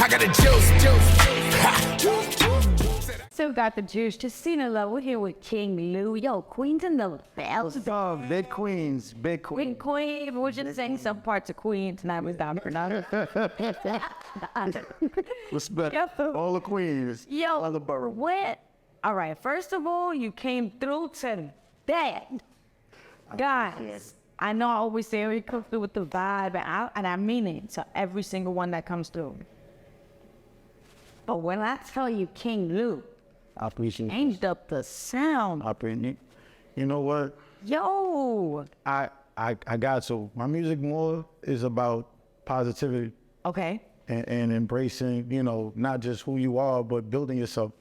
I got the juice, So got the juice. Jacina Love. We're here with King Lou. Yo, Queens in the bells. Oh, big queens, big queens. Queen. We're just saying some parts of Queen tonight was down for nothing. Respect all the queens. Yo, all the borough. what? All right. First of all, you came through to that. Guys, I know I always say we come through with the vibe, and I mean it to every single one that comes through. But when I tell you King Lou, I appreciate it. changed up the sound. I appreciate it. You know what? Yo. I got so my music more is about positivity Okay. and embracing, you know, not just who you are, but building yourself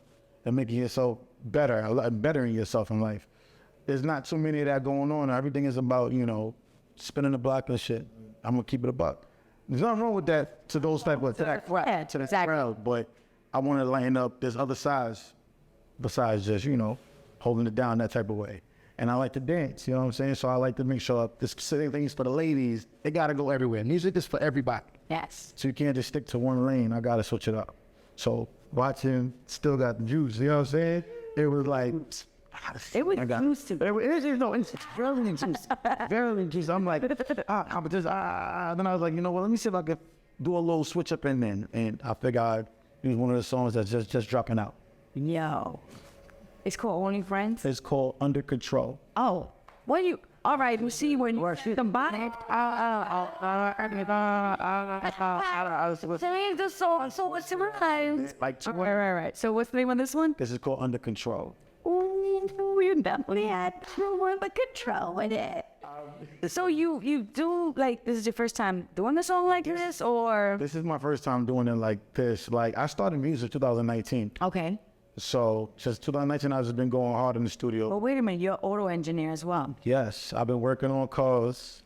and making yourself better, bettering yourself in life. There's not too many of that going on. Everything is about, you know, spinning the block and shit. I'm gonna keep it a buck. There's nothing wrong with that to those type of crowd, but I want to line up this other sides besides just, you know, holding it down that type of way. And I like to dance, you know what I'm saying? So I like to make sure the specific things for the ladies, they gotta go everywhere. Music is for everybody. Yes. So you can't just stick to one lane. I gotta switch it up. So watching Still Got the Juice, you know what I'm saying? It was like, It was used to be. it's very juice. Very juice. I'm like, competition. Then I was like, you know what? Let me see if I could do a little switch up in there. And I figured it was one of the songs that's just dropping out. Yo. It's called Only Friends? It's called Under Control. Oh. What do you... All right, we see when you combine it. Change the song so what's the rhyme? Like two. Right. So what's the name of this one? This is called Under Control. Ooh, you definitely had more the control with it. So you do, like, this is your first time doing a song like this, or? This is my first time doing it like this. Like, I started music 2019. Okay. So since 2019, I've just been going hard in the studio. But wait a minute, you're an auto engineer as well. Yes, I've been working on cars.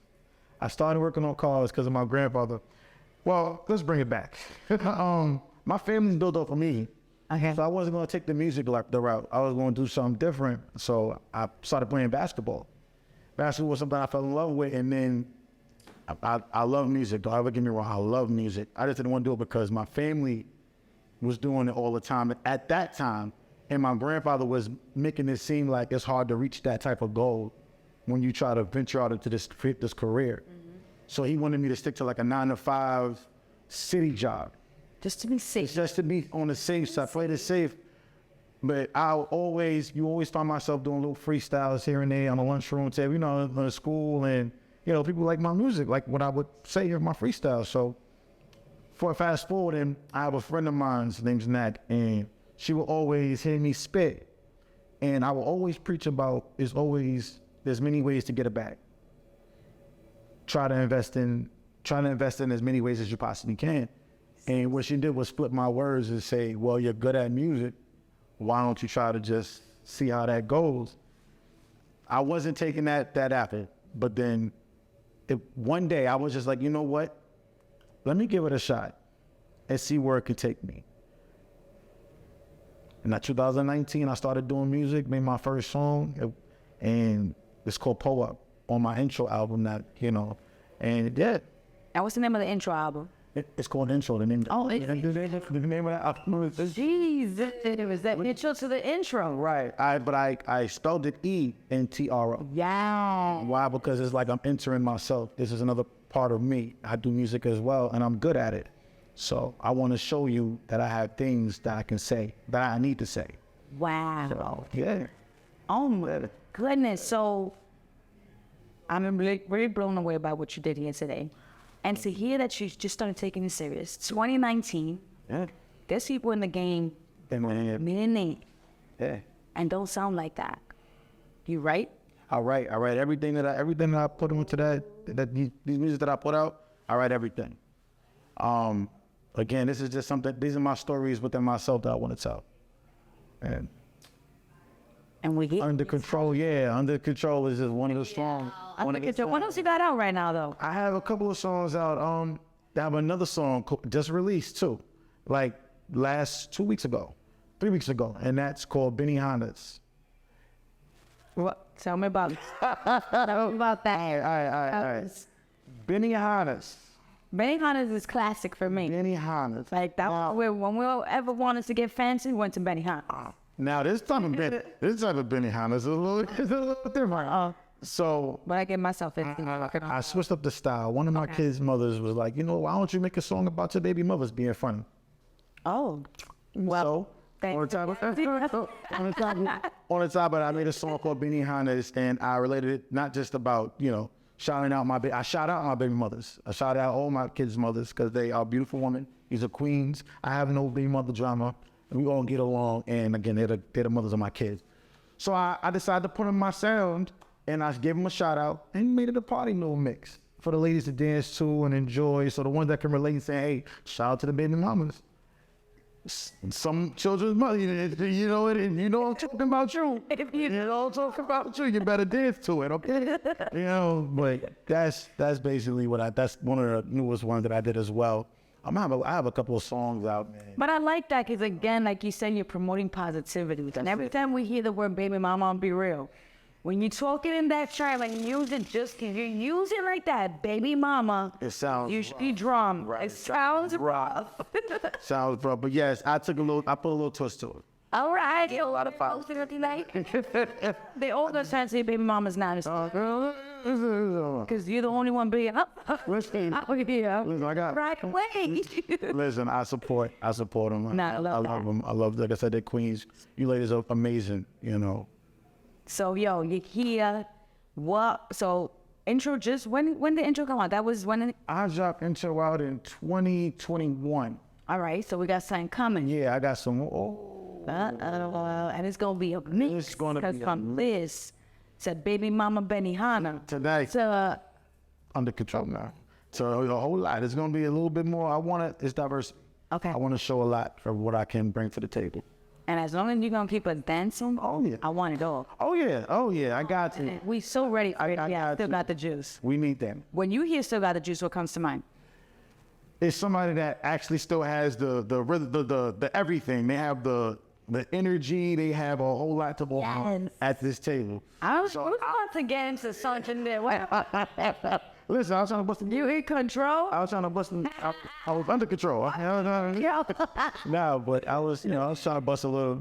I started working on cars because of my grandfather. Well, let's bring it back. My family's built off of me. Okay. So I wasn't going to take the music the route. I was going to do something different. So I started playing basketball. Basketball was something I fell in love with. And then I love music. Don't ever get me wrong. I love music. I just didn't want to do it because my family was doing it all the time at that time. And my grandfather was making it seem like it's hard to reach that type of goal when you try to venture out into this career. Mm-hmm. So he wanted me to stick to like a 9-to-5 city job. Just to be safe. Just to be on the safe side, play it safe. But you always find myself doing little freestyles here and there on the lunchroom table, you know, in school, and, you know, people like my music, like what I would say in my freestyle. So for fast forward, and I have a friend of mine, his name's Nat, and she will always hear me spit. And I will always preach about, there's many ways to get it back. Try to invest in as many ways as you possibly can. And what she did was flip my words and say, well, you're good at music. Why don't you try to just see how that goes? I wasn't taking that after, but then one day I was just like, you know what? Let me give it a shot and see where it could take me. In 2019, I started doing music, made my first song, and it's called Pull Up on my intro album that, you know, and it did. And what's the name of the intro album? It's called Intro. The name. Oh, the name of that album. Jesus, it was that intro to the intro. Right. I spelled it ENTRO. Yeah. Why? Because it's like I'm entering myself. This is another part of me. I do music as well, and I'm good at it. So I want to show you that I have things that I can say, that I need to say. Wow. So, yeah. Oh my goodness. So I'm really blown away by what you did here today. And to hear that you just started taking it serious. 2019. Yeah. There's people in the game, meaning Yeah. and don't sound like that. You right? I write everything that I put into these music that I put out. I write everything. Again, this is just something. These are my stories within myself that I want to tell. And we get Under Control, yeah. Under Control is just one of the songs. Under Control. What else you got out right now, though? I have a couple of songs out. I have another song just released too, like 3 weeks ago, and that's called Benny Hondas. What? Tell me about it. Tell me about that. All right. Benny Hondas. Benihana's is classic for me. Benihana's. Like that, when we ever wanted to get fancy, we went to Benihana. Now this type of Benihana's a little different. So But I get myself into I switched up the style. One of my kids' mothers was like, why don't you make a song about your baby mothers being funny? Oh, well. So, on the top, but I made a song called Benihana's, and I related it not just about, shouting out I shout out my baby mothers. I shout out all my kids' mothers because they are beautiful women. These are queens. I have no baby mother drama. And we all get along, and again, they're the mothers of my kids. So I decided to put in my sound, and I gave them a shout out, and made it a party little mix for the ladies to dance to and enjoy. So the ones that can relate and say, hey, shout out to the baby mamas. Some children's mother, I'm talking about you. I'm talking about you. You better dance to it, okay? But that's basically that's one of the newest ones that I did as well. I have a couple of songs out, man. But I like that because, again, like you said, you're promoting positivity. And every time we hear the word baby mama, I'll be real. When you talk it in that track, like use it just because you use it like that, baby mama. It sounds you should be drum. Right. It sounds rough. Sounds rough, but yes, I put a little twist to it. All right, a lot of fun. They all go try to say baby mama's not as because you're the only one being up. Listen, I got right away. Listen, I support them. Nah, I love them. I love, like I said, they're queens. You ladies are amazing, So, you hear what? So, intro when the intro come out? That was when I dropped intro out in 2021. All right, so we got something coming. Yeah, I got some. And it's gonna be a mix. It's gonna be a from Liz said baby mama Benihana. Tonight. Under control now. So a whole lot. It's gonna be a little bit more. It's diversity. Okay. I want to show a lot of what I can bring to the table. And as long as you're gonna keep us dancing, yeah. I want it all. Oh yeah, I got to. We so ready for it. I Still got the juice. We need them. When you hear still got the juice, what comes to mind? It's somebody that actually still has the everything. They have the energy. They have a whole lot to offer at this table. I was about to get into something there. Listen, I was trying to bust. You in control? I was trying to bust. I was under control. No, but I was trying to bust a little.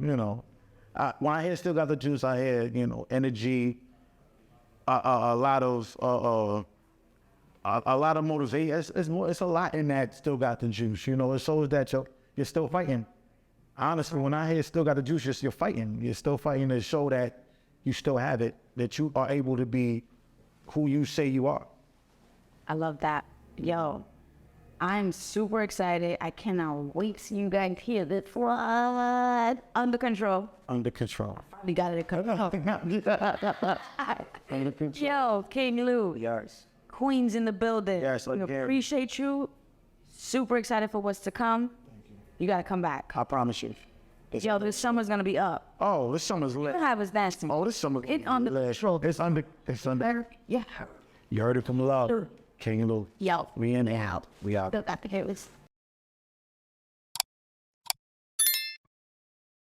When I hear still got the juice, I hear energy, a lot of motivation. It's a lot in that still got the juice. It shows that you're still fighting. Honestly, when I hear still got the juice, you're fighting. You're still fighting to show that you still have it, that you are able to be who you say you are. I love that. Yo, I'm super excited. I cannot wait to see you guys hear this one. Under control. Under control. We got it under control. Yo, King Lou. Yes. Queens in the building. Yes, we appreciate you. Super excited for what's to come. Thank you. You gotta come back. I promise you. Yo, this summer's gonna be up. Oh, this summer's lit. You have us dancing. Oh, this summer's It's under control. It's under. Yeah. You heard it from the Lord. King Lou. Yo. We in and out. We out. Still got the hairless.